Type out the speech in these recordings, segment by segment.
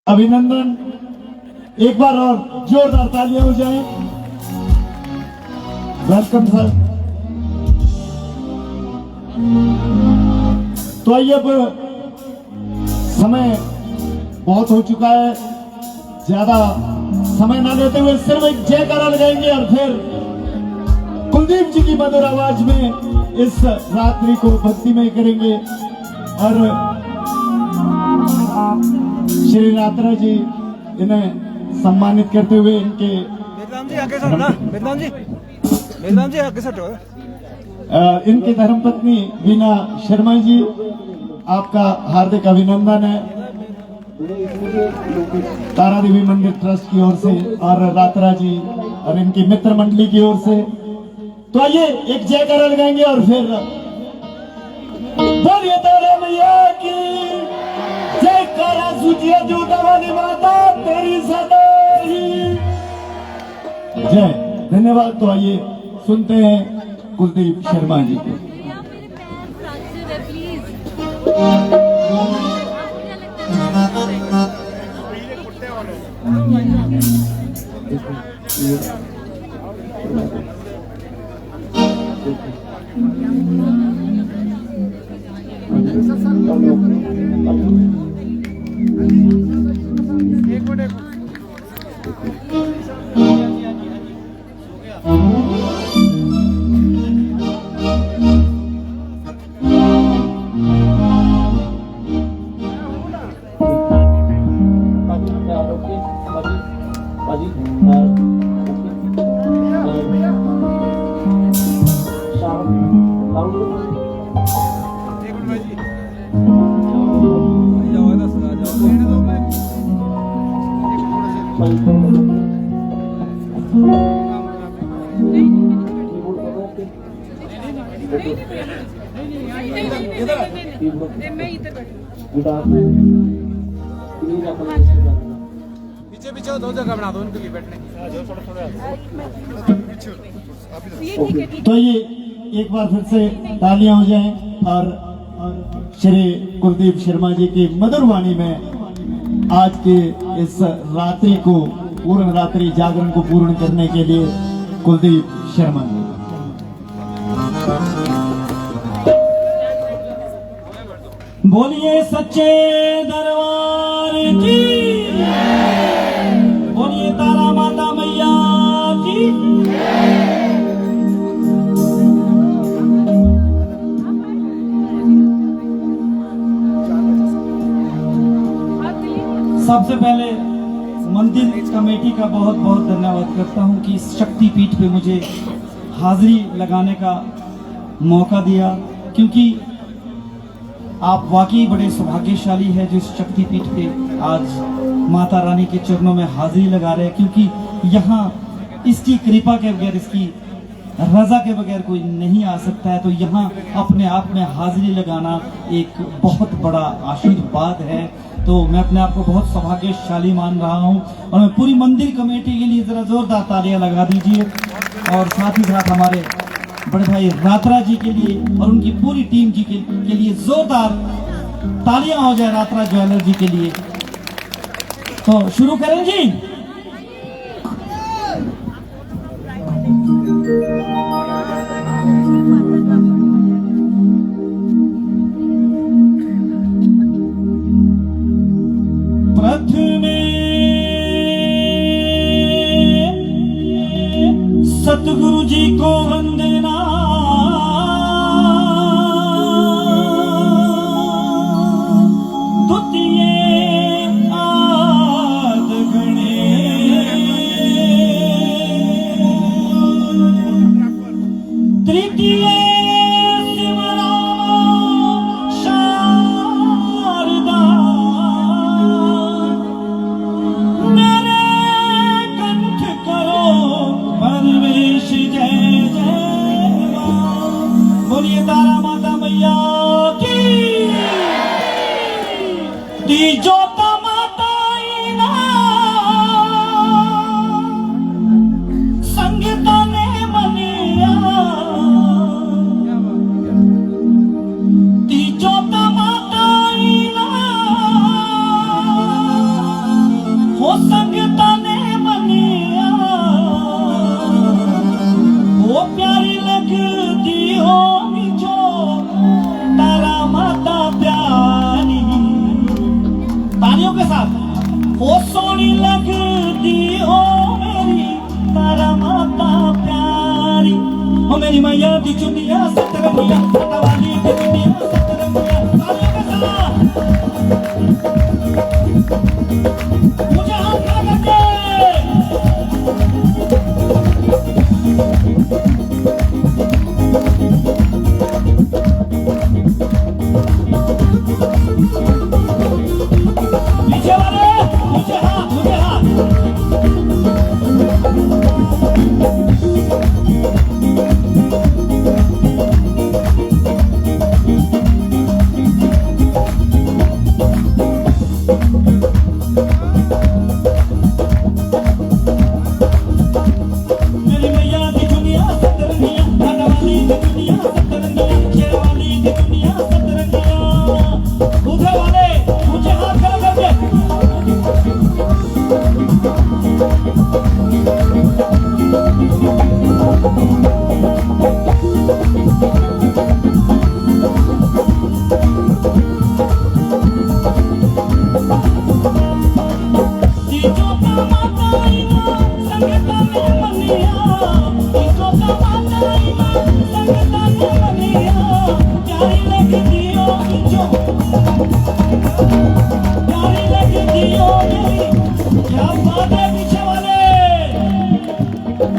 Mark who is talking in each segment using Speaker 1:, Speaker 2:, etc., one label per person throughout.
Speaker 1: अभिनंदन। एक बार और जोरदार तालियां हो जाए। Welcome sir. तो आइए, अब समय बहुत हो चुका है, ज्यादा समय ना लेते हुए सिर्फ एक जयकारा लगाएंगे और फिर कुलदीप जी की मधुर आवाज में इस रात्रि को भक्तिमय करेंगे। और श्री रात्रा जी इन्हें सम्मानित करते हुए इनके इनकी धर्मपत्नी वीना शर्मा जी, आपका हार्दिक अभिनंदन है तारा देवी मंदिर ट्रस्ट की ओर से और रात्रा जी और इनकी मित्र मंडली की ओर से। तो आइए एक जयकारा लगाएंगे और फिर बोलिए तारा मैया की जयकारा। सूचिया जूता वाली माता तेरी सदा ही जय। धन्यवाद। तो आइए सुनते हैं कुलदीप शर्मा जी को।
Speaker 2: पीछे पीछे दो जगह बना दो उनके लिए बैठने की।
Speaker 1: तो ये एक बार फिर से तालियां हो जाएं और श्री कुलदीप शर्मा जी की मधुर वाणी में आज के इस रात्रि को पूर्ण रात्रि जागरण को पूर्ण करने के लिए कुलदीप शर्मा जी। बोलिए सच्चे दरबार की, बोलिए तारा माता मैया की। सबसे पहले मंदिर कमेटी का बहुत बहुत धन्यवाद करता हूं कि इस शक्तिपीठ पे मुझे हाजिरी लगाने का मौका दिया, क्योंकि आप वाकई बड़े सौभाग्यशाली है जो इस शक्तिपीठ पे आज माता रानी के चरणों में हाजिरी लगा रहे हैं, क्योंकि यहाँ इसकी कृपा के बगैर, इसकी रजा के बगैर कोई नहीं आ सकता है। तो यहाँ अपने आप में हाजिरी लगाना एक बहुत बड़ा आशीर्वाद है। तो मैं अपने आप को बहुत सौभाग्यशाली मान रहा हूँ और मैं पूरी मंदिर कमेटी के लिए जरा जोरदार तालियां लगा दीजिए और साथ ही साथ हमारे बड़े भाई रात्रा जी के लिए और उनकी पूरी टीम जी के लिए जोरदार तालियां हो जाए रात्रा ज्वेलर जी के लिए। तो शुरू करें जी। प्रथमे सतगुरु जी को वंदना, द्वितीय आद गणेश, तृतीय शिवराम शारदा, मेरे कंठ करो परवेश जय जय। के साथ। ओ सोनी लगदी ओ मेरी तारा माता प्यारी, ओ मेरी मैया दी चुनिया सतरंगिया, वाली दी चुनिया सतरंगिया। तालियों के साथ मुझे हाथ खड़ा करके पीछे वाले मुझे हाथ, मुझे हाथ। मेरी मैया की दुनिया सतरंगिया, वाली की दुनिया सतरंगिया, शेर वाली की दुनिया सतरंगिया। उधर वाले मुझे हाथ खड़ा करके चीजों का माता इमा संगता में मनिया, चीजों का माता इमा संगता में मनिया। प्यारी लगदी ओ जो प्यारी लगदी ओ मेरी, क्या बात है। पीछे वाले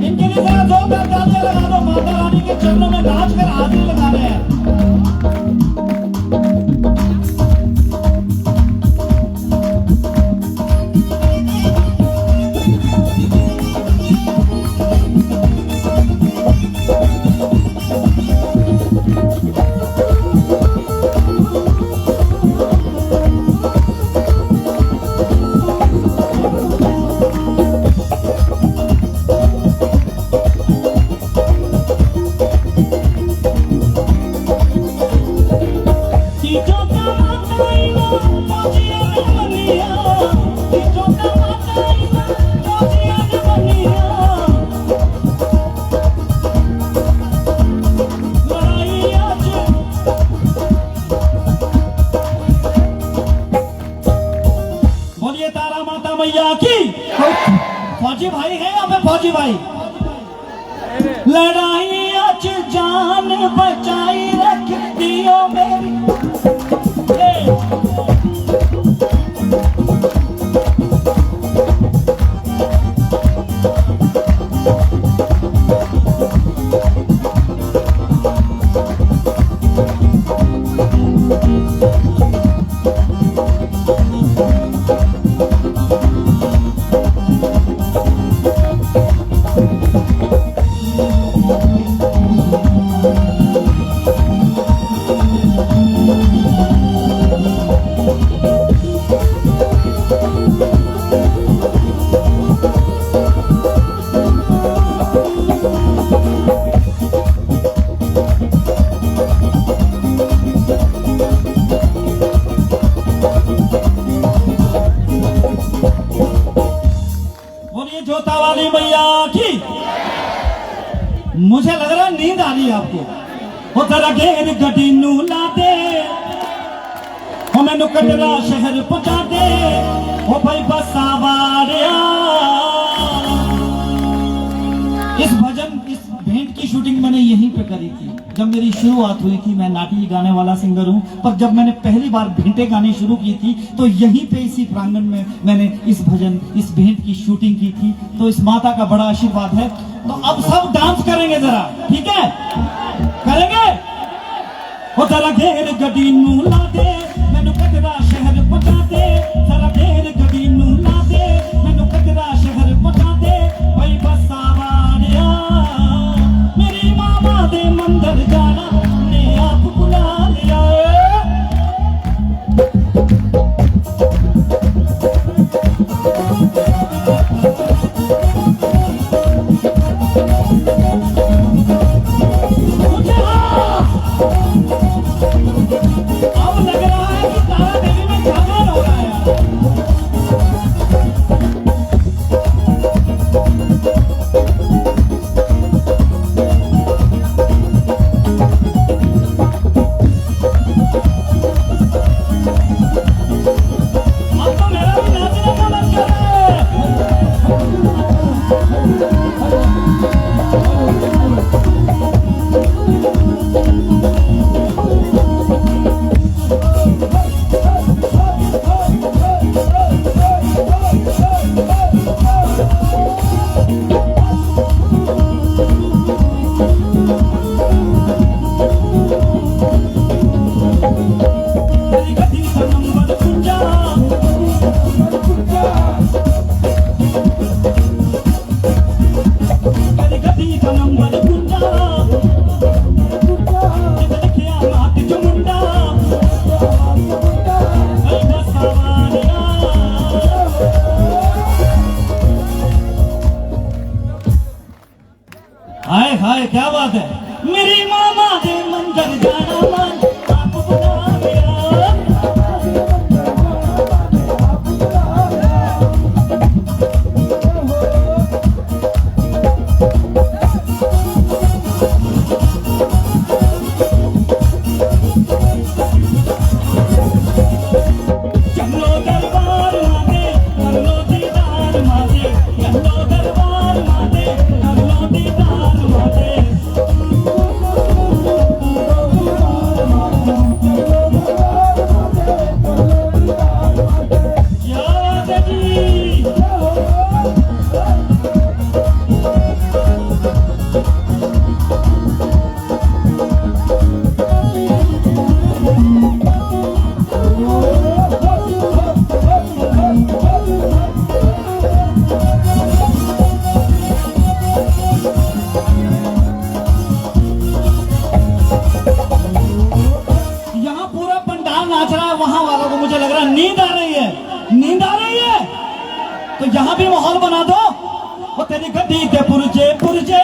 Speaker 1: इनके लिए जरा जोरदार तालियां लगा दो। माता रानी के चरणों में नाच कर हाजिरी लगा रहे हैं। चीजों का माता इमा पहुंचिया में मनिया, चीजों का माता इमा पहुंचिया में मनिया। लड़ाई आज बोलिए तारा माता मैया की। फौजी भाई है यहाँ पे, फौजी भाई। लड़ाई आज जान बचाई रख दियो मेरी। बोलिए जोता वाली मैया की। मुझे लग रहा है नींद आ रही है आपको। वो जरा घेर गड्डी नू ला दे, वो मैनू कटरा शहर पहुंचा दे, वो भाई बसा वारिया। इस भजन, इस भेंट की शूटिंग मैंने यहीं पे करी थी जब मेरी शुरुआत हुई थी। मैं नाटी गाने वाला सिंगर हूँ, पर जब मैंने पहली बार भेंटें गानी शुरू की थी तो यहीं पे इसी प्रांगण में मैंने इस भजन, इस भेंट की शूटिंग की थी। तो इस माता का बड़ा आशीर्वाद है। तो अब सब डांस करेंगे जरा, ठीक है? करेंगे? वो जरा घेर गड्डी नू ला दे, मैनू कटरा शहर पहुंचा दे, जरा घेर गड्डी नू ला दे, मैनू कटरा शहर पहुंचा दे, भाई बसा वारिया। मेरी मामा दे मंदिर जाना ने आप बुला लिया। अब लग रहा है कि तारा देवी में जागरण हो रहा है। हाय क्या बात है। मेरी मामा दे मंदिर जाना मन आप बुला गया। चलो दरबार माते कर लो दीदार माते, चलो दरबार माते कर लो दीदार माते। क्या बात है जी। यहाँ पूरा पंडाल नाच रहा है, वहां वालों को मुझे लग रहा है नींद आ रही है, नींद आ रही है। तो यहाँ भी माहौल बना दो। वो तेरी गड्डी के पुरजे पुरजे।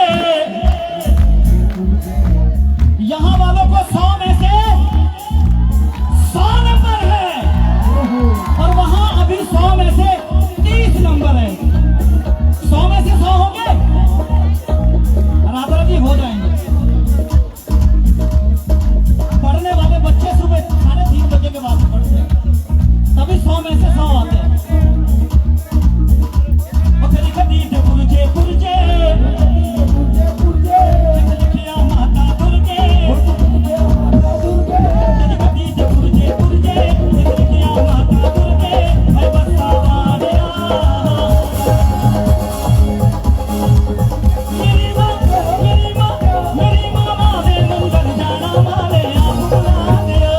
Speaker 1: यहाँ वालों को 100 में से 100 नंबर है, और वहां अभी 100 में से 30 नंबर है। 100 में से 100 होंगे, रात हो जाएंगे। पढ़ने वाले बच्चे सुबह 3:30 बजे के बाद पढ़ते हैं, तभी 100 में से 100 आते हैं। और तेरी गड्डी के पुरजे पुरजे, लिखिया माता दुर्गे। तेरी गड्डी के पुरजे पुरजे, लिखिया माता दुर्गे। है बसा वालिया मेरी माँ, मेरी माँ, मेरी मामा दे मंदिर जाना माले आप बुला गया।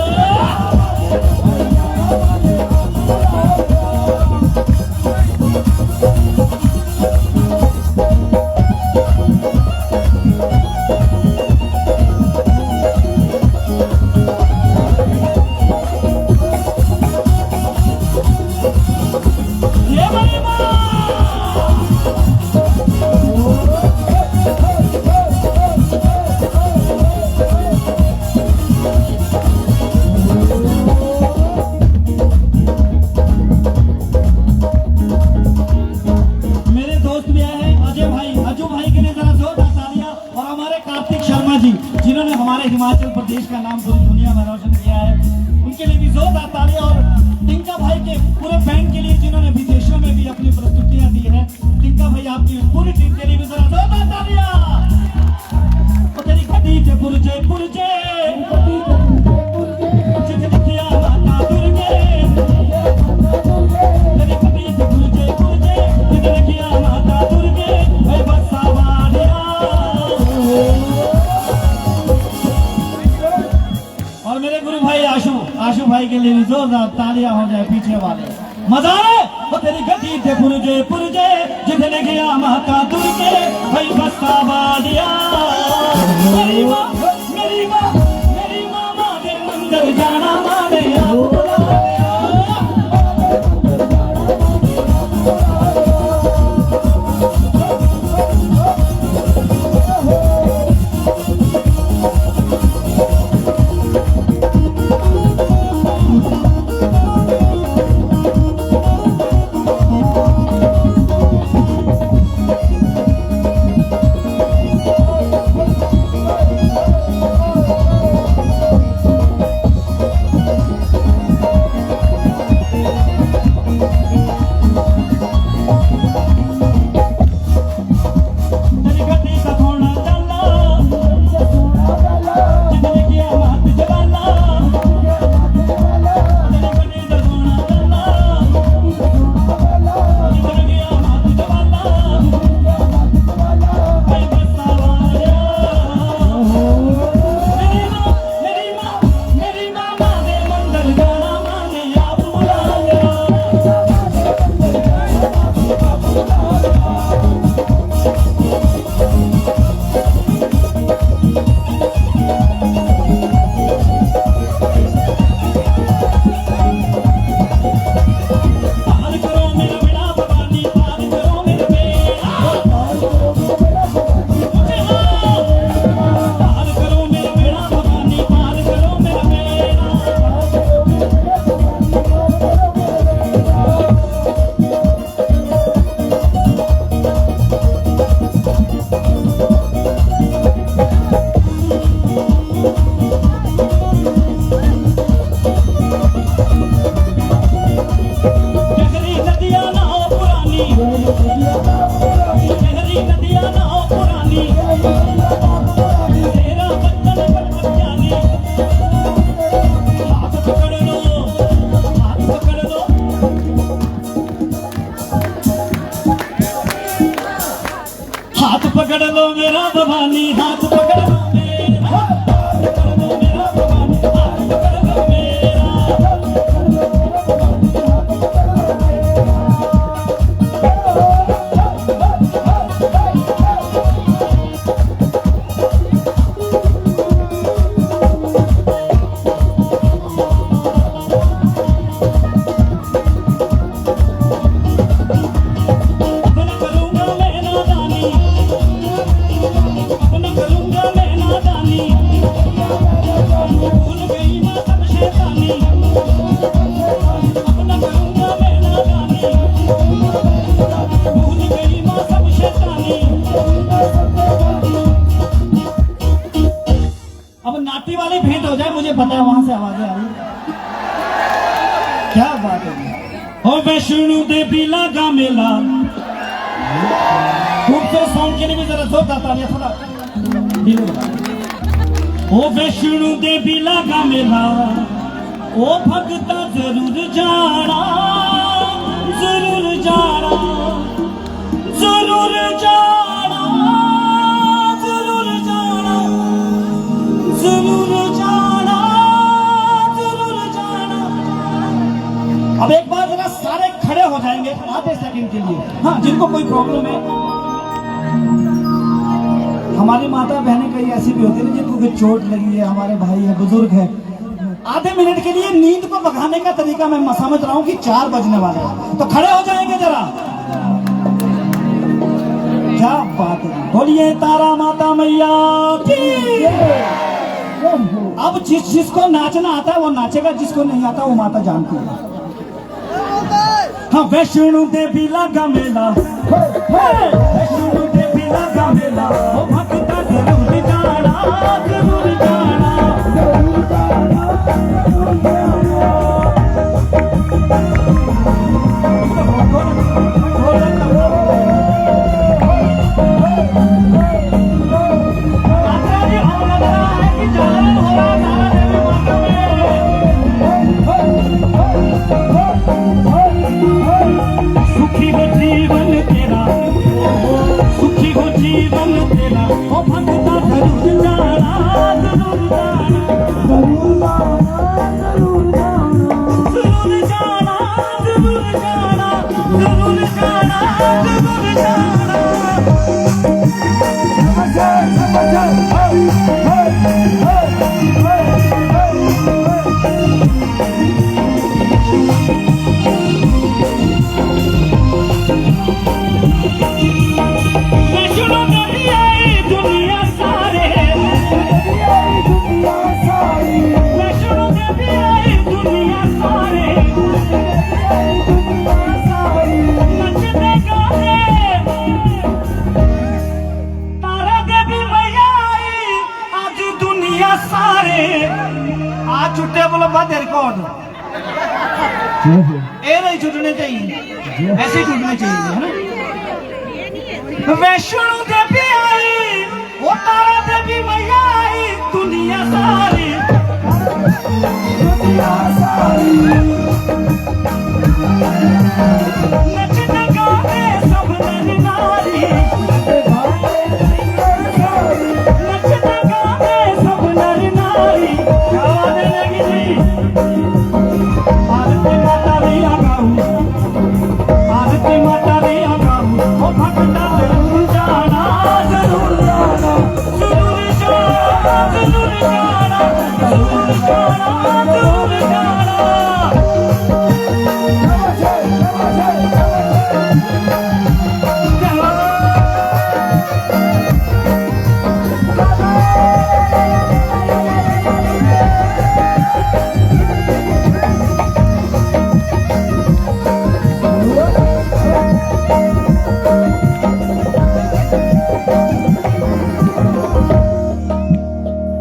Speaker 1: ये मेरी माँ। मेरे दोस्त भी आए हैं, अजय भाई, अजू भाई के लिए जरा जोरदार तालियां। और हमारे कार्तिक शर्मा जी, जिन्होंने हमारे हिमाचल प्रदेश का नाम पूरी दुनिया में रोशन किया है, उनके लिए भी जोरदार तालियां। और टिंका भाई के पूरे बैंड के लिए, जिन्होंने विदेशों में भी अपनी प्रस्तुतियां दी है, टिंका भाई आपकी पूरी टीम के लिए भी जरा जोरदार तालियां। और तेरी गड्डी के पुरजे पुरजे, लिखिया माता दुर्गे। तेरी गड्डी के पुरजे पुरजे, लिखिया माता दुर्गे। है बसा वालिया। और मेरे गुरु भाई आशु भाई के लिए भी जोरदार तालियां हो जाए पीछे वाले। मजा आए। वो तेरी गड्डी के पुरजे पुरजे, जितने गया माता दुर्गे। भाई बसा वालिया मेरी माँ, मेरी माँ, मेरी मामा दे मंदिर जाना माले आप बुला गया। पकड़ लो मेरा भवानी हाथ पकड़ लो मेरा, हाथ पकड़ लो मेरा भवानी हाथ पकड़ लो मेरा। अब नाटी वाली भेंट हो जाए, मुझे पता है वहां से आवाजें आ रही है। क्या बात है। ओ वैष्णो देवी लगा मेला, खूब से साउंड के लिए भी जरा जोर आता है थोड़ा धीरे बता। ओ वैष्णो देवी लगा मेला, ओ भगता जरूर जाना, जरूर जाना, जरूर जाना, जरूर जाना, जरूर जाना, जरूर जाना। अब एक बार जरा सारे खड़े हो जाएंगे आधे सेकंड के लिए। हाँ, जिनको कोई प्रॉब्लम है, हमारी माता बहनें कई ऐसी भी होती है जिनको कोई चोट लगी है, हमारे भाई है, बुजुर्ग है, आधे मिनट के लिए नींद को भगाने का तरीका मैं समझ रहा हूँ कि 4 बजने वाले हैं, तो खड़े हो जाएंगे जरा। क्या बात है, बोलिए तारा माता मैया की। अब जिसको नाचना आता है वो नाचेगा, जिसको नहीं आता वो माता जानती है। हाँ, वैष्णो देवी लगा मेला, वैष्णो देवी लगा मेला, ओ भक्ता जरूर जाना, जरूर जाना, जरूर जाना, जरूर जाना। सुखी हो जीवन तेरा, सुखी हो जीवन तेरा, ओ भक्ता जरूर जाना, जरूर जाना, जरूर जाना, जरूर जाना, जरूर जाना, जरूर जाना, जरूर जाना, वैष्णो देवी आई दुनिया सारे, वैष्णो देवी आई दुनिया सारे, नचने गाने तारा देवी मैया आई आज दुनिया सारे। आज छुट्टे बोलो बात रिकॉर्ड ये नहीं छूटने चाहिए, ऐसे ही छूटने चाहिए, है ना। वैष्णो देवी आई, वो तारा देवी मैया आई दुनिया सारी, दुनिया सारी। नचने गाने सब नर नारी, नचने गाने सब नर नारी। क्या बात लगी जी, आरती माता दी आगाऊ, आरती माता दी आगाऊ, ओ भक्ता जरूर जाना, जरूर जाना, जरूर जाना, जरूर जाना, जरूर जाना, जरूर जाना।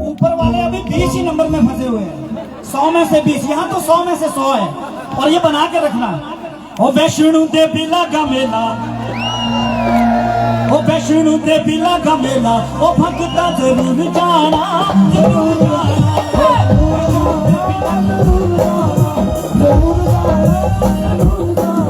Speaker 1: ऊपर वाले अभी 20 ही नंबर में फंसे हुए हैं, 100 में से 20, यहाँ तो 100 में से 100 है, और ये बना के रखना। ओ वैष्णो देवी लगा मेला, ओ वैष्णो देवी लगा मेला, ओ भक्ता जरूर जाना, जरूर जाना, वैष्णो देवी जरूर जाना, जरूर जाना, जरूर जाना।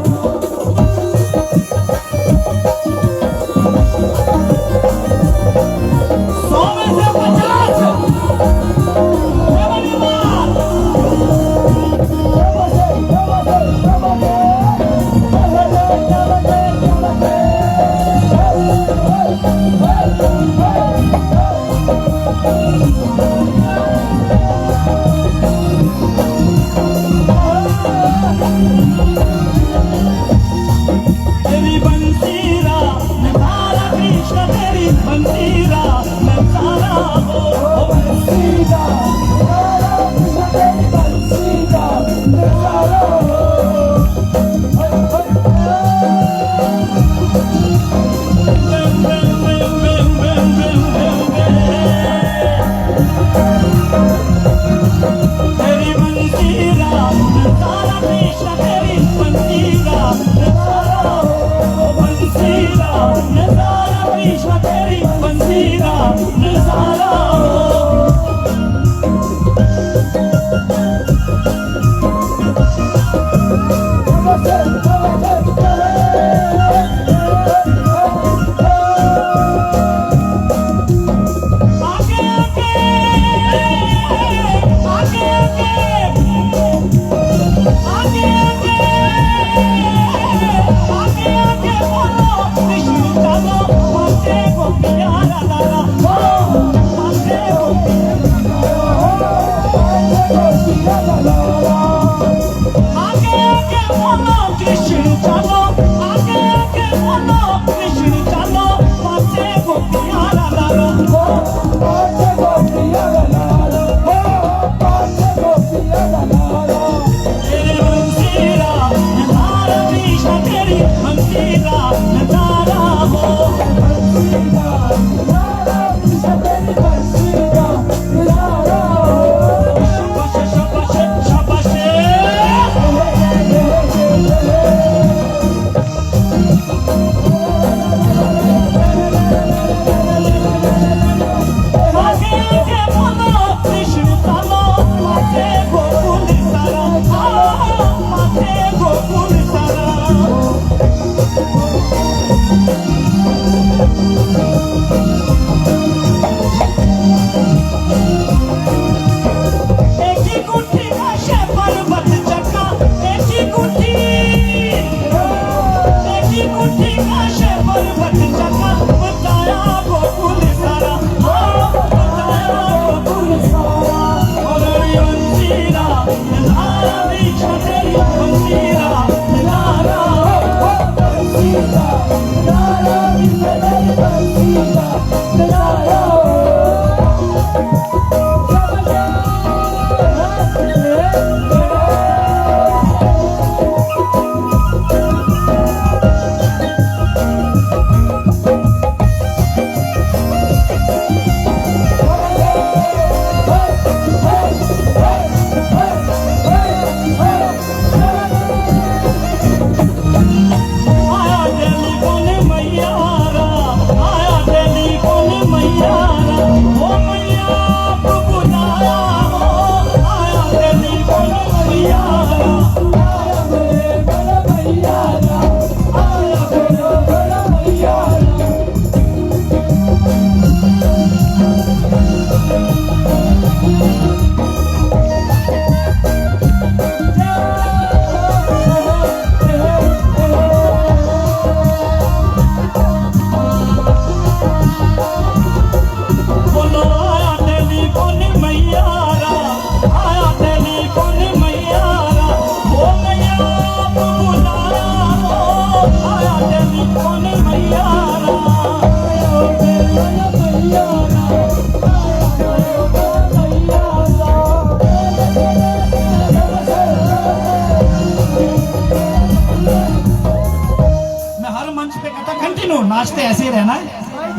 Speaker 1: नाचते ऐसे ही रहना है।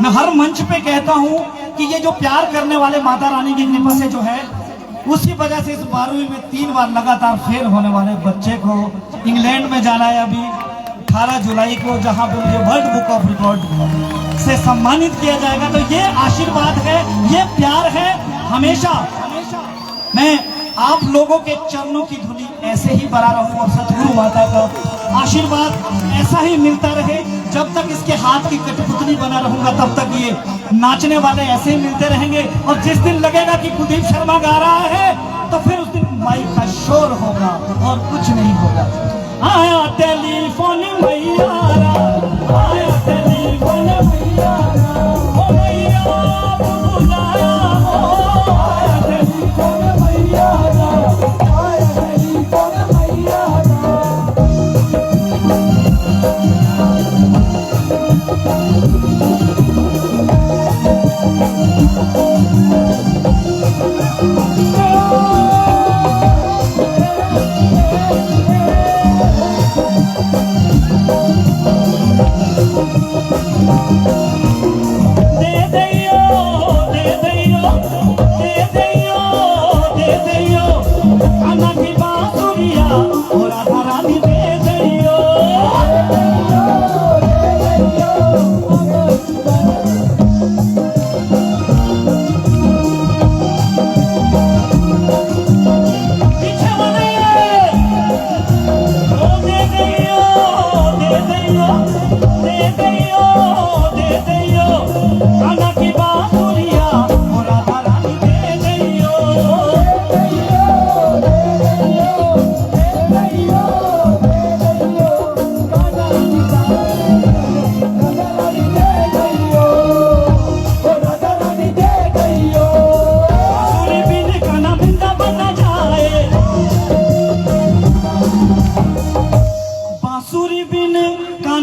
Speaker 1: मैं हर मंच पे कहता हूँ कि ये जो प्यार करने वाले माता रानी की कृपा से जो है, उसी वजह से इस 12वीं में 3 बार लगातार फेल होने वाले बच्चे को इंग्लैंड में जाना है अभी 18 जुलाई को, जहाँ पे मुझे वर्ल्ड बुक ऑफ रिकॉर्ड से सम्मानित किया जाएगा। तो ये आशीर्वाद है, ये प्यार है। हमेशा मैं आप लोगों के चरणों की धुनी ऐसे ही बना रहूं और सतगुरु माता का आशीर्वाद ऐसा ही मिलता रहे। जब तक इसके हाथ की कठपुतली बना रहूंगा तब तक ये नाचने वाले ऐसे ही मिलते रहेंगे। और जिस दिन लगेगा कि कुलदीप शर्मा गा रहा है तो फिर उस दिन माइक का शोर होगा और कुछ नहीं होगा। आया टेलीफोन मैया, आया टेलीफोन मैया, ओ मैया बुलाया हो, आया टेलीफोन मैया, आया टेलीफोन मैया।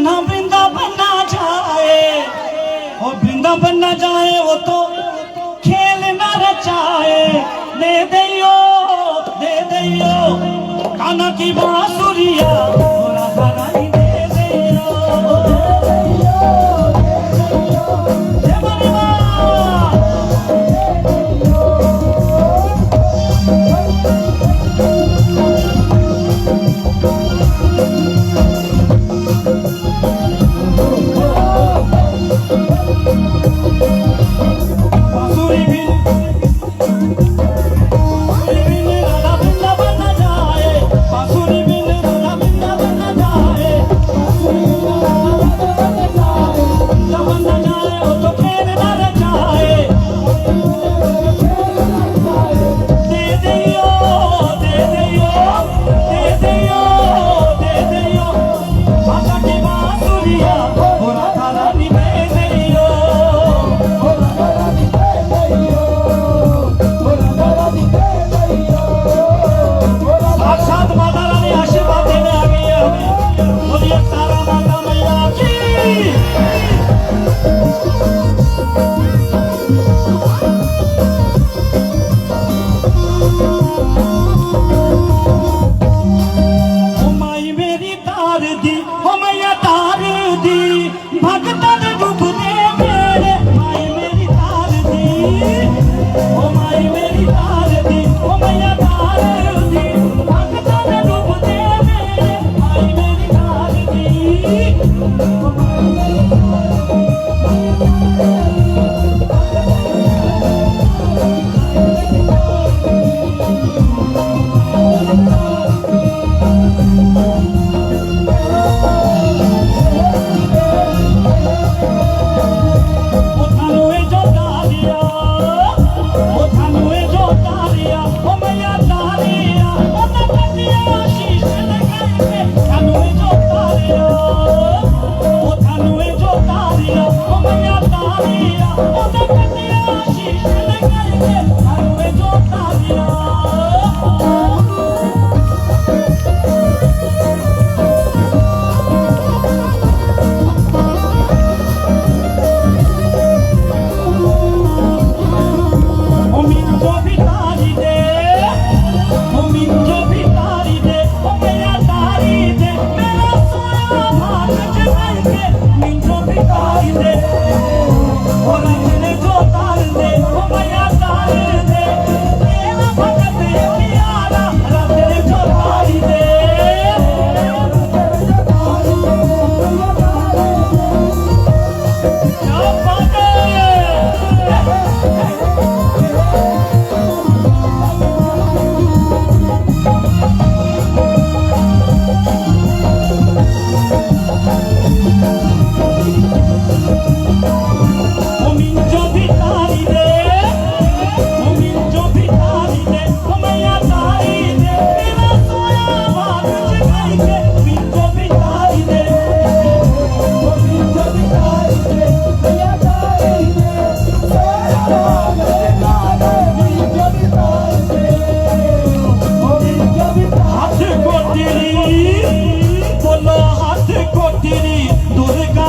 Speaker 1: कान्हा वृंदावन ना जाए, ओ वृंदावन ना जाए वो तो खेल न रचाए। दे दियो कान्हा की बांसुरिया, ओ राधा रानी दे दियो। जय बोले माँ। बांसुरी भी राधा वृंदावन न जाए, बांसुरी भी राधा वृंदावन न जाए, वृंदावन न जाए वो तो खेल न रचाए। दे दियो माता की बांसुरिया, ओ राधा रानी दे दियो। साक्षात माता रानी आशीर्वाद देने आ गई है हमें। बोलिए तारा माता मैया की। ओ माई मेरी तार दी, ओ मैया तार दी, भगतन डूब दे मेरे। माई मेरी तार दी, ओ माई मेरी तार दी, ओ मैया तार दी, भगतन डूब दे मेरे। माई मेरी तार दी, ओ माई मेरी ओ थानुए जो तारिया, ओ थानुए जो तारिया, ओ मैया तारिया, ओ तकतिया शीश लगाई के। थानुए जो तारिया, ओ थानुए जो तारिया, ओ मैया तारिया, ओ तकतिया शीश लगाई के। थानुए जो तारिया। ओ मिंजो भी तारी दे, ओ मिंजो भी तारी दे, ओ मैया तारी दे, मेरा सोया भाग जगाई के। मिंजो भी तारी दे, ओ रंगने जो तार दे, ओ मैया तार दे, मेरा भगत प्यारा रंगने जो तारी दे। क्या बात है। ओ मिंजो भी तारी दे, ओ मिंजो भी तारी दे, ओ मैया तारी दे, मेरा सोया भाग जगाई के। मिंजो भी तारी दे, ओ मिंजो भी तारी दे, मैया तारी दे, सोया भाग जगाई। मिंजो भी तारी दे, ओ मिंजो भी हाथ को तेरी, बोलो हाथ को तेरी दुर्गा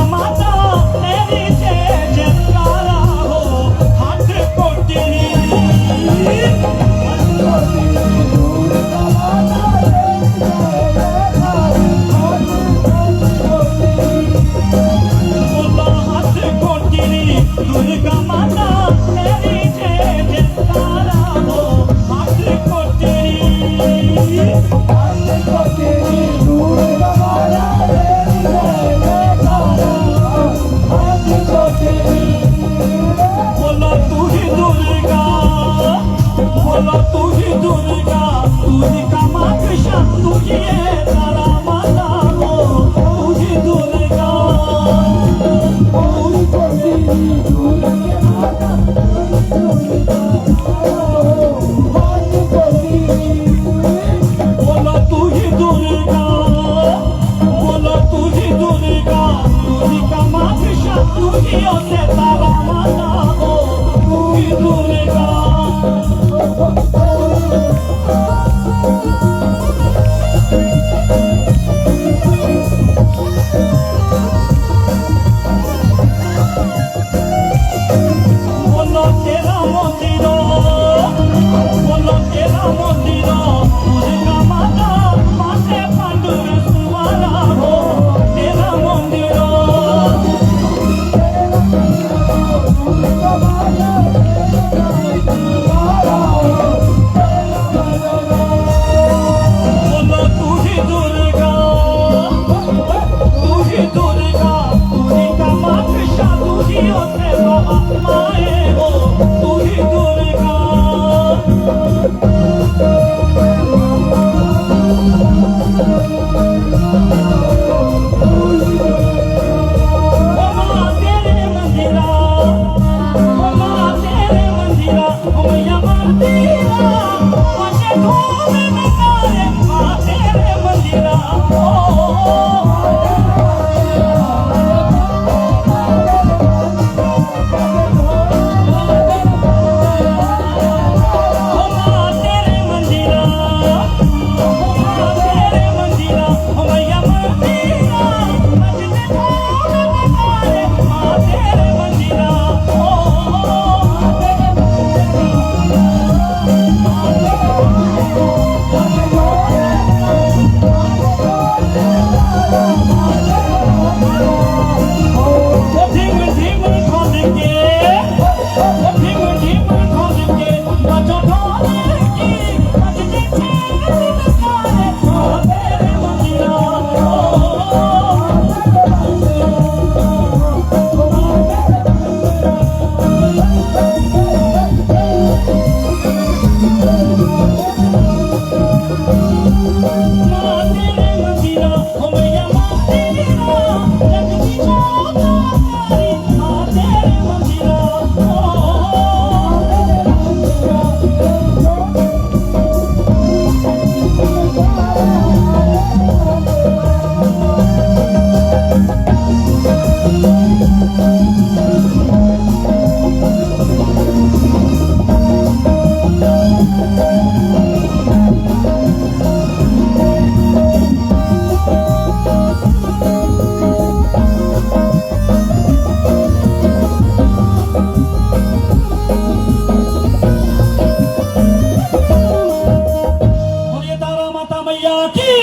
Speaker 1: बोलिए तारा माता मैया की।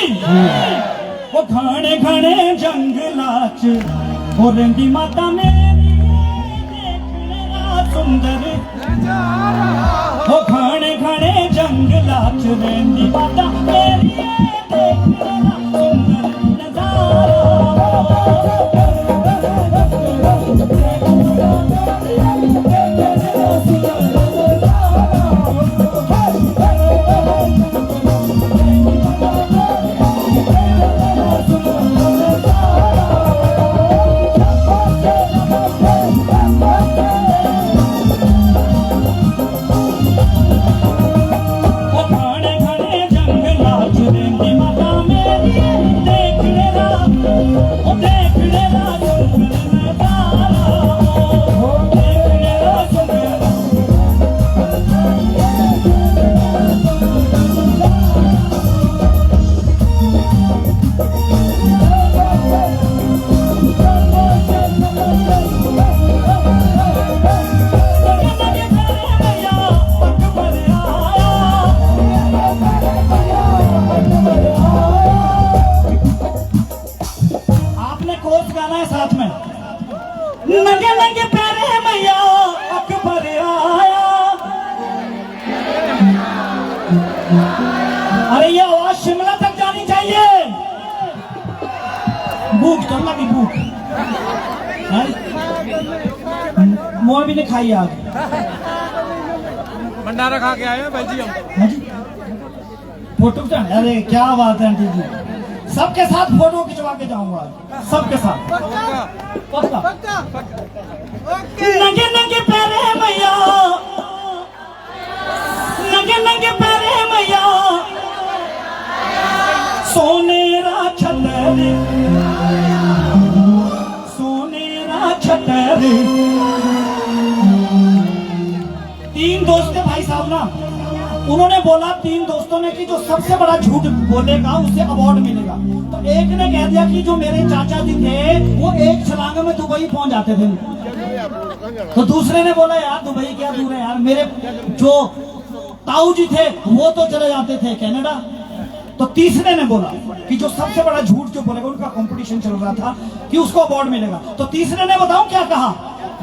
Speaker 1: वो घने घने जंगलाच वो रेंदी माता मेरी देखने रा सुंदर। वो घने घने जंगलाच रेंदी माता मेरी देखने रा सुंदर नजारा। वो घने घने जंगलाच रेंदी माता मेरी देखने रा सुंदर नजारा। वो देखने रा सुंदर। आपने कोर्स गाना है साथ में। नंगे नंगे पैरे मैया अकबर आया। अरे ये आवाज शिमला तक जानी चाहिए। भूख तो लगी भूख। मोह भी नहीं खाई आग।
Speaker 2: भंडारा खा के आए हैं बेल्जियम।
Speaker 1: हाँ जी। फोटो खिंचा। अरे क्या बात है आंटी जी, सबके साथ फोटो खिंचवा के जाऊंगा आज, सबके साथ पक्का। नंगे नंगे पैरे मैया, नंगे नंगे पैरे मैया, सोनेरा छतर, सोनेरा छतर। तीन दोस्त थे भाई साहब ना, उन्होंने बोला तीन दोस्तों ने कि जो सबसे बड़ा झूठ बोलेगा उसे अवार्ड मिलेगा। तो एक ने कह दिया कि जो मेरे चाचा जी थे वो एक छलांग में दुबई पहुंच जाते थे। तो दूसरे ने बोला यार दुबई क्या दूर है यार, मेरे जो ताऊ जी थे वो तो चले जाते थे कनाडा। तो तीसरे ने बोला कि जो सबसे बड़ा झूठ जो बोलेगा, उनका कंपटीशन चल रहा था कि उसको अवार्ड मिलेगा। तो तीसरे ने बताऊं क्या कहा,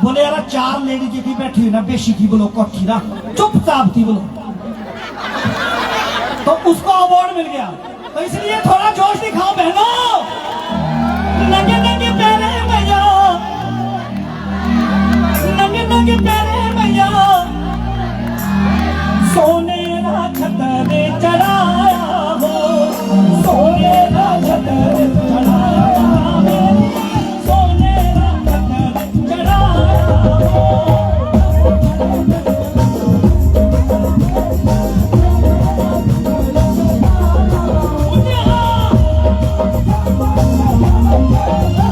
Speaker 1: बोले यार चार लेडी जी थी बैठी हुई ना, बेशी की बोलो कोठी ना, चुपचाप थी बोलो, तो उसको अवार्ड मिल गया। तो इसलिए थोड़ा जोश दिखाओ बहनों। नंगे नंगे पैरे मैया, नंगे नंगे पैरे मैया, सोनेरा छतर चढ़ाया हो, सोनेरा छतर चढ़ाया मेरी, सोनेरा छतर चढ़ाया हो। Oh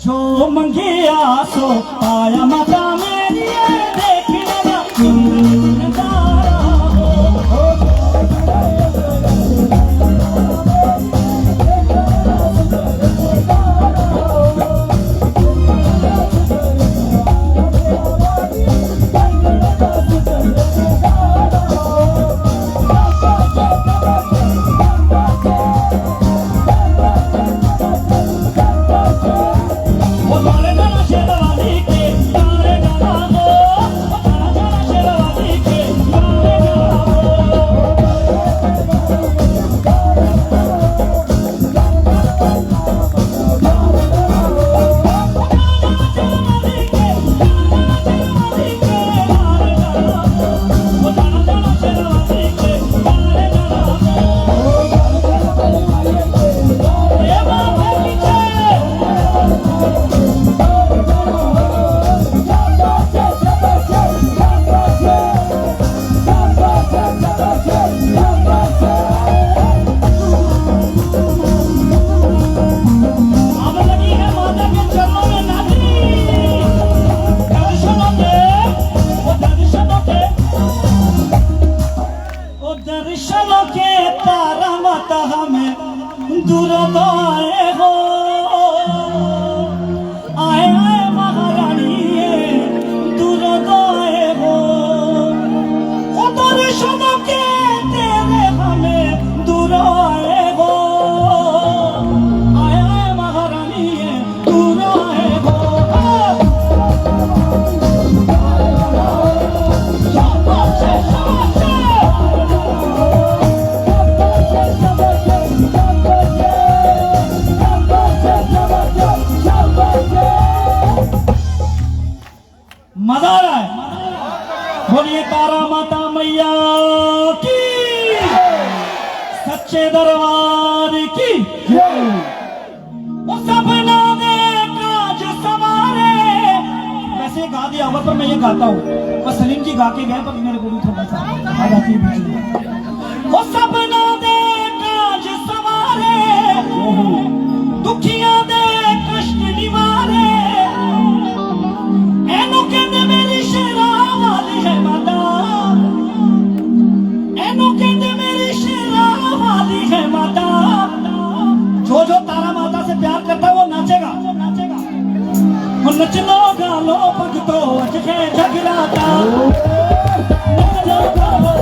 Speaker 1: जो मंगिया सो पाया माता मेरी देखने का नजारा हो। दर्शनों के तारा माता हमें दूर आए हो, आए आए महारानी दूर आए हो। ओ दर्शनों के तेरे हमें दूर आए हो, आए आए महारानी दूर आए हो। मजा आ रहा है। बोलिए तारा माता मैया की, सच्चे दरबार की। वो सपना दे काज सवारे। वैसे गा दिया होगा पर मैं ये गाता हूँ, और सलीम जी गा के गए पर मेरे को भी थोड़ा सा आ जाती है बीच में। वो सपना दे काज सवारे, दुखिया दे कष्ट निवारे। एनो कहते मेरी शेरा वाली है माता, एनो कहते मेरी शेरा वाली है माता। जो जो तारा माता से प्यार करता है वो नाचेगा, वो नच लो गा लो भगतो अजके जगराता। नच लो गा लो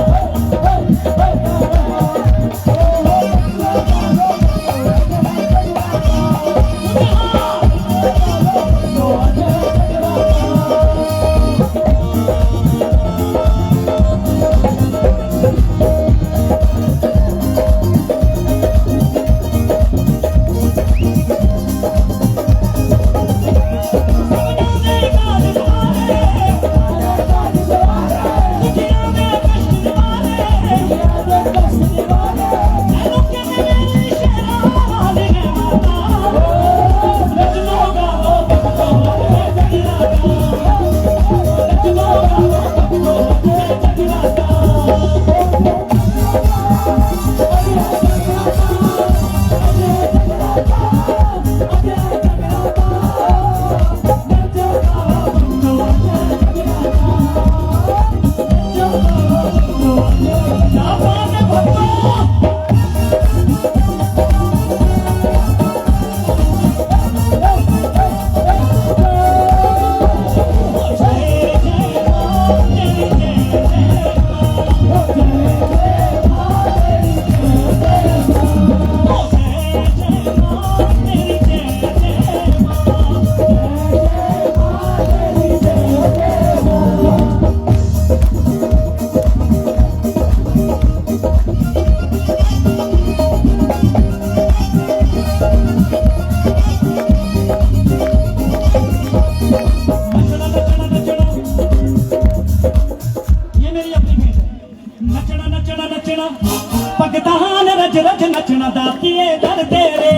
Speaker 1: भगतान रज रज नचना दातिए दर तेरे।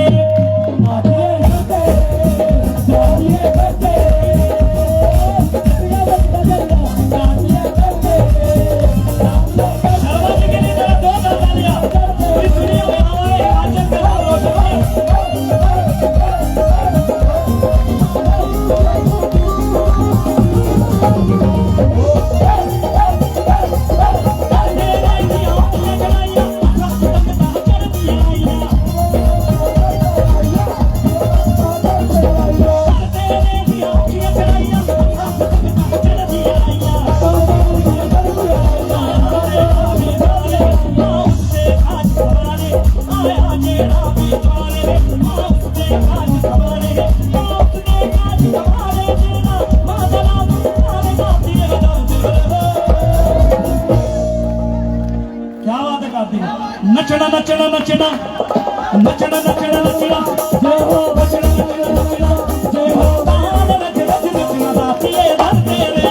Speaker 1: नचना नचना नचना जय हो नचना नचना नचना जय हो तान नच नच नचना दातिए धरते रे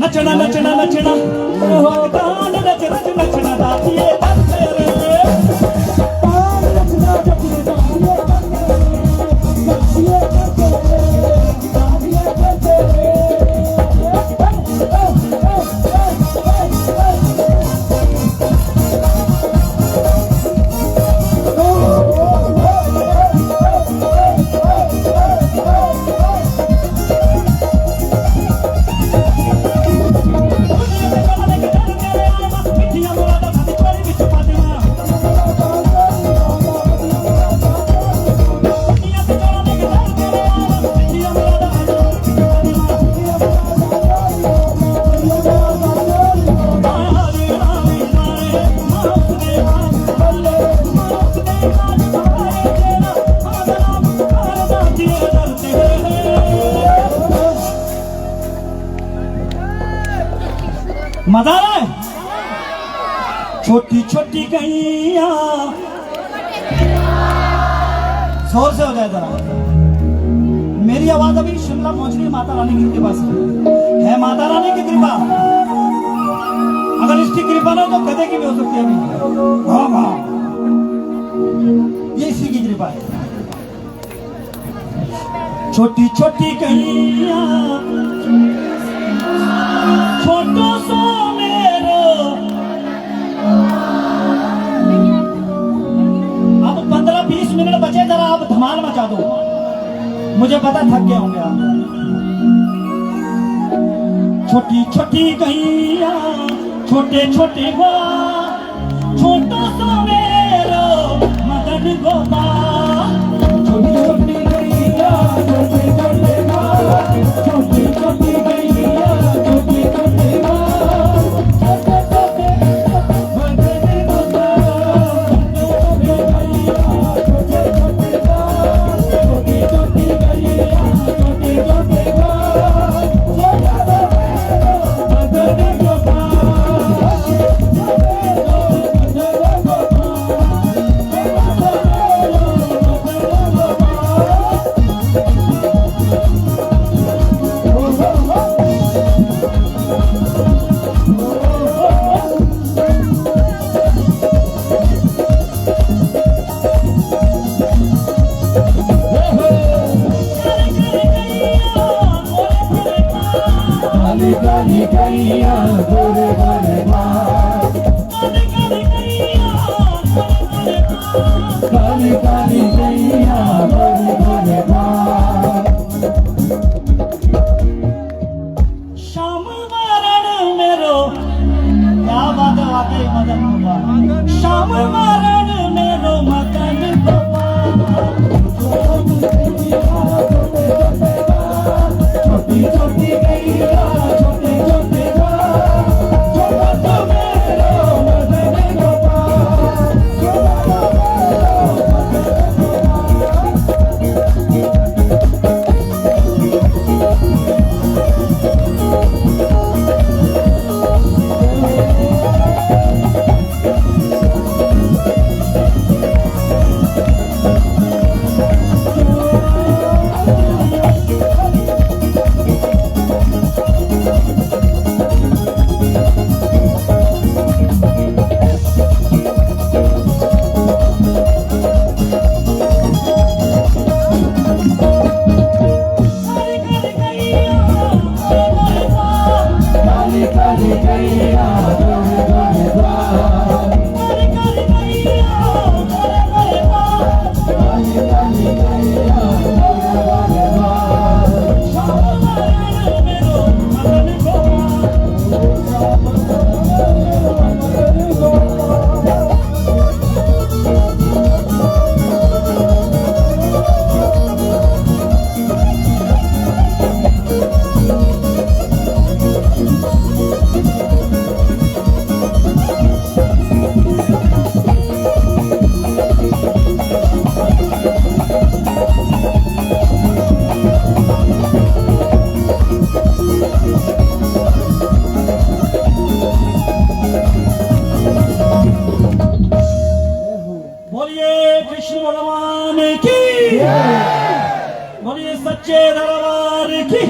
Speaker 1: नचना नचना नचना भगतान नच नच नचना दातिए धरते रे मजा आ रहा है छोटी छोटी गैया जोर से हो जाए जरा मेरी आवाज अभी शिमला पहुंच रही है माता रानी की कृपा से है माता रानी की कृपा अगर इसकी कृपा ना हो तो गधे की भी हो सकती है अभी हाँ हाँ ये इसी की कृपा है छोटी छोटी गैया छोटो सो मेरो अब 15-20 मिनट बचे जरा आप धमाल मचा दो मुझे पता थक गए होंगे आप छोटी छोटी गैया छोटे छोटे छोटो सो मेरो मदन गोपाल छोटी छोटी गैया छोटे छोटे छोटी छोटी गैया छोटी छोटी श्याम वरण मेरो क्या बात है वाकई मदन गोपाल श्याम वरण मेरो मदन गोपाल छोटी छोटी गैया छोटे छोटे बोलिए सच्चे दरबार की।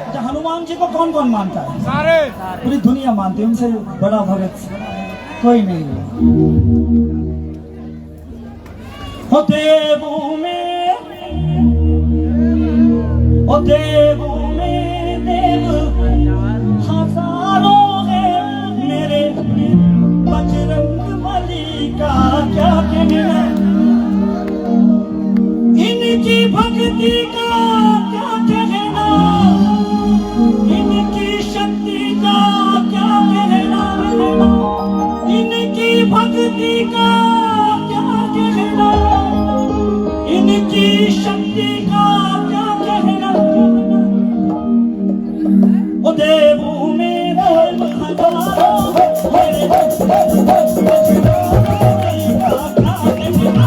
Speaker 1: अच्छा, हनुमान जी को कौन कौन मानता है?
Speaker 2: सारे
Speaker 1: पूरी दुनिया मानती है, उनसे बड़ा भगत कोई नहीं है। ओ देवों में, ओ देवों में देव हजारों हैं, मेरे बजरंगबली का क्या कहना, इनकी भक्ति का क्या कहना, इनकी शक्ति का क्या कहना, इनकी भक्ति का क्या कहना, इनकी शक्ति का क्या कहना। ओ देवों में देव हजारों मेरे बजरंगबली का क्या कहना।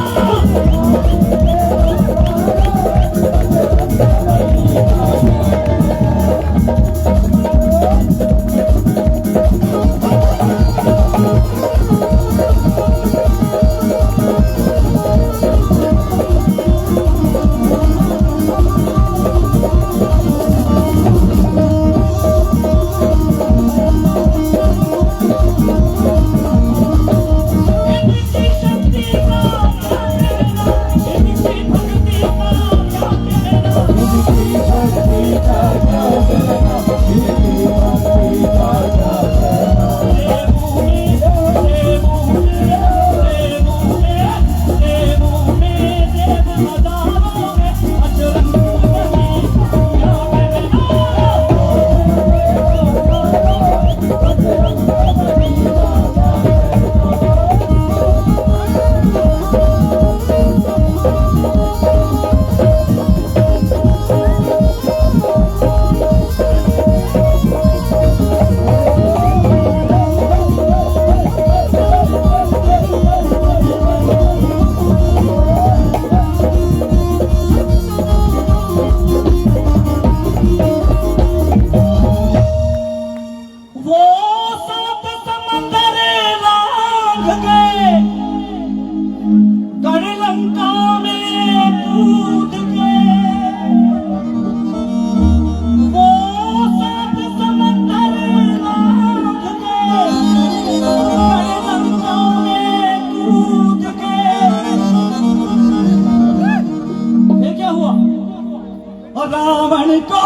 Speaker 1: रावण को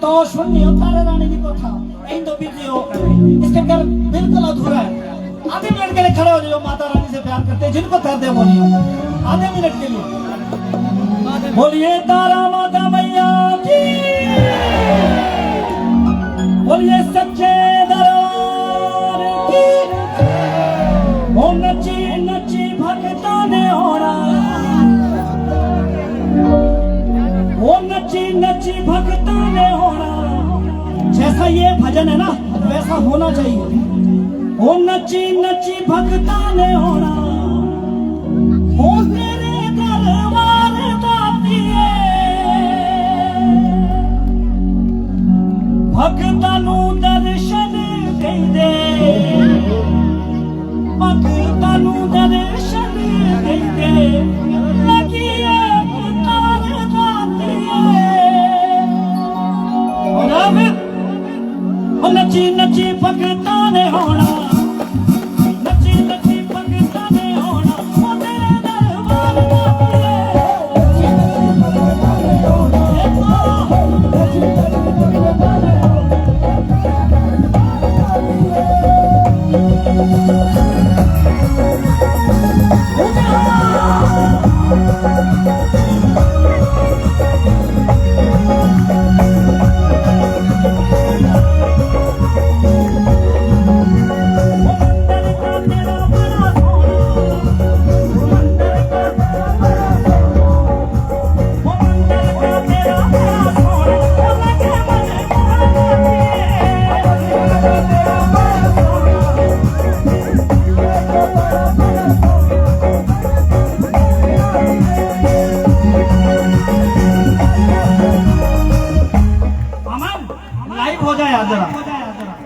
Speaker 1: तो सुननी हो तारे रानी की कथा इन तो बिजी हो इसके अंदर बिल्कुल अधूरा है। आधे मिनट के लिए खड़े हो जाओ, माता रानी से प्यार करते हैं जिनको करते बोलिए आधे मिनट के लिए बोलिए तारा माता मैया की, बोलिए सच्चे दरबार की। ओ नची नची भक्ता ने होना, वो नची नची भक्ता ने होना। जैसा ये भजन है ना वैसा होना चाहिए। वो नची नची भक्ता ने होना, वो तेरे दरबार दाती है। भक्ता नू दर्शन दे दे, भक्ता नू दर्शन दे दे। लगी है पुकार दाती है। और अब नची नची भक्ता ने होना, नची नची भक्ता ने होना। वो तेरे दरबार दाती है।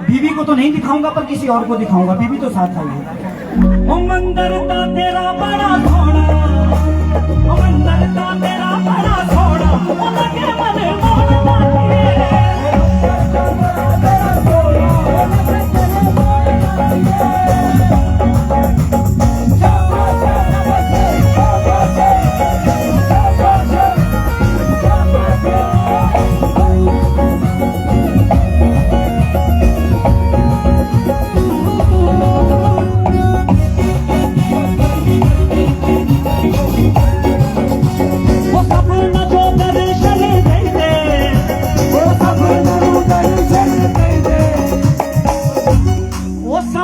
Speaker 1: बीबी को तो नहीं दिखाऊंगा पर किसी और को दिखाऊंगा, बीबी तो साथ आई है। ओ मंदिर ता तेरा बड़ा सोना, ओ मंदिर ता तेरा बड़ा सोना। ओ लगे मन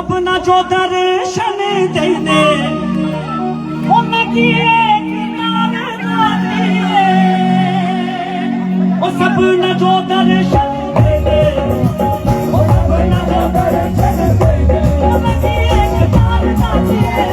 Speaker 1: मोना जो दर्शन दे दे, उनकी एक नाम गाती है। ओ सपना जो दर्शन दे दे, ओ सपना जो दर्शन दे दे। उनकी एक नाम गाती है।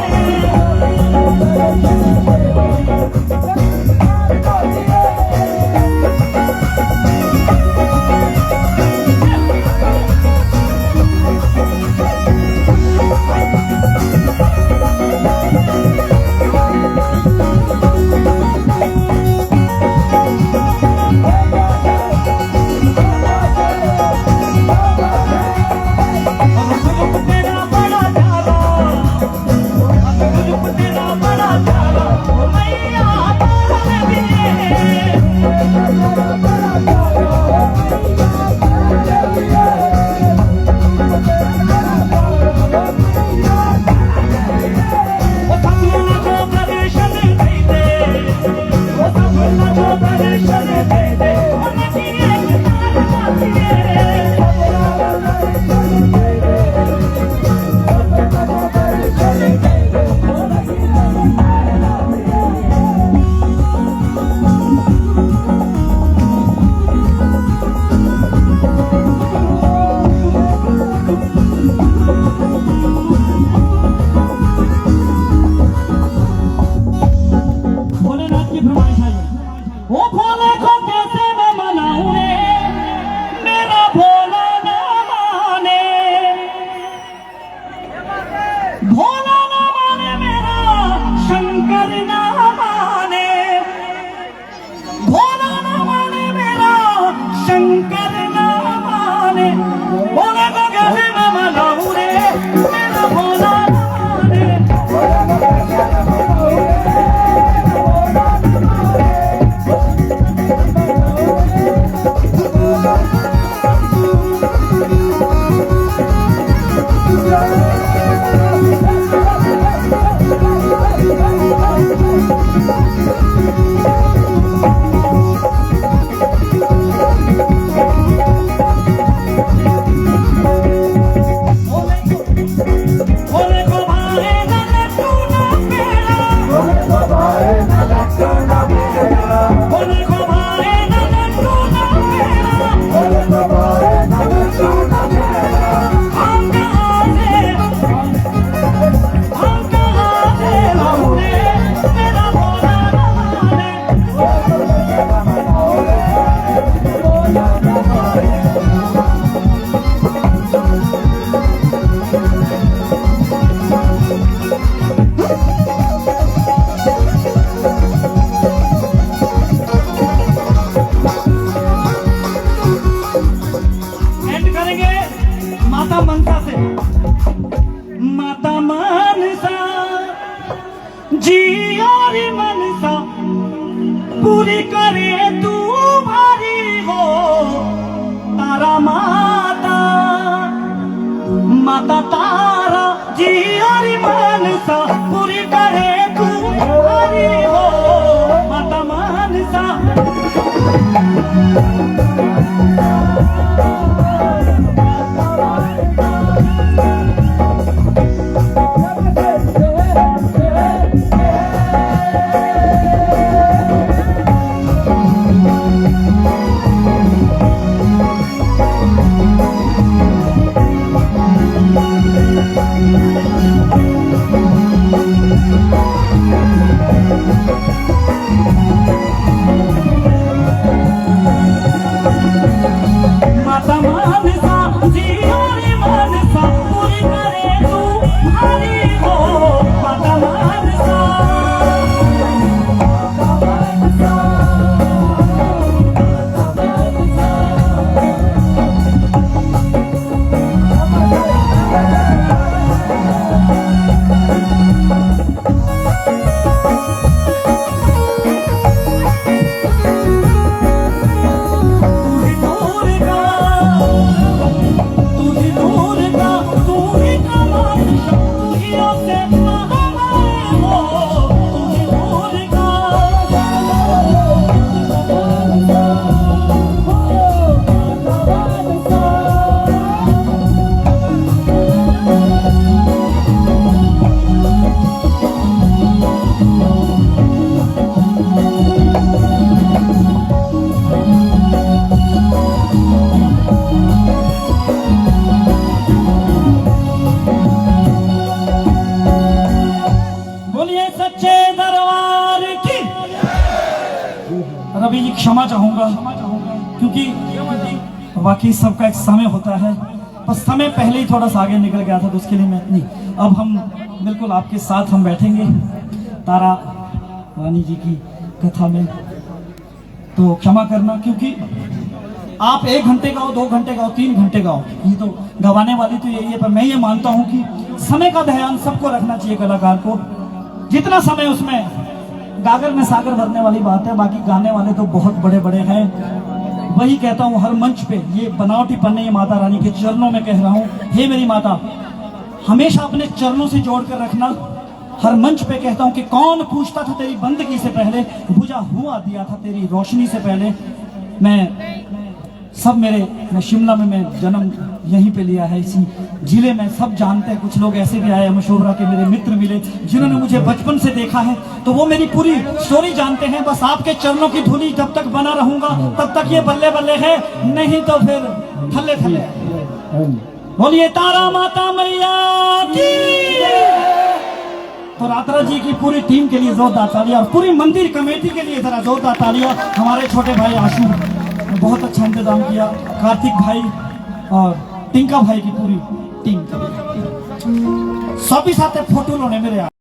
Speaker 1: जी और मनसा पूरी करे तू भारी हो तारा माता माता तारा जी और मनसा पूरी करे तू भारी हो माता मनसा माता मनसा जी और मनसा पूरी करे तू भारी हो माता मनसा सच्चे दरबार की। रवि जी क्षमा चाहूंगा क्योंकि वाकई सबका एक समय होता है, बस समय पहले ही थोड़ा सा आगे निकल गया था तो उसके लिए मैं नहीं। अब हम बिल्कुल आपके साथ हम बैठेंगे तारा रानी जी की कथा में, तो क्षमा करना क्योंकि आप 1 घंटे गाओ 2 घंटे गाओ 3 घंटे गाओ, ये तो गवाने वाली तो यही है। पर मैं ये मानता हूँ कि समय का ध्यान सबको रखना चाहिए, कलाकार को जितना समय उसमें गागर में सागर भरने वाली बात है, बाकी गाने वाले तो बहुत बड़े बड़े हैं। वही कहता हूँ हर मंच पे, ये बनावटी पन्ने ये माता रानी के चरणों में कह रहा हूँ, हे मेरी माता हमेशा अपने चरणों से जोड़ कर रखना। हर मंच पे कहता हूँ कि कौन पूछता था तेरी बंदगी से पहले, बुझा हुआ दिया था तेरी रोशनी से पहले। मैं शिमला में मैं जन्म यहीं पे लिया है, इसी जिले में सब जानते हैं। कुछ लोग ऐसे भी आए मशोबरा के मेरे मित्र मिले जिन्होंने मुझे बचपन से देखा है, तो वो मेरी पूरी स्टोरी जानते हैं। बस आपके चरणों की धूली जब तक बना रहूंगा तब तक ये बल्ले बल्ले है, नहीं तो फिर थल्ले थल्ले। बोलिए तारा माता मैया की। तो रात्रा जी की पूरी टीम के लिए जोरदार तालियां और पूरी मंदिर कमेटी के लिए जरा जोरदार तालियां। हमारे छोटे भाई आशु बहुत अच्छा इंतजाम किया, कार्तिक भाई और टिंका भाई की पूरी टीम के लिए। सभी साथ फोटो लोने मेरे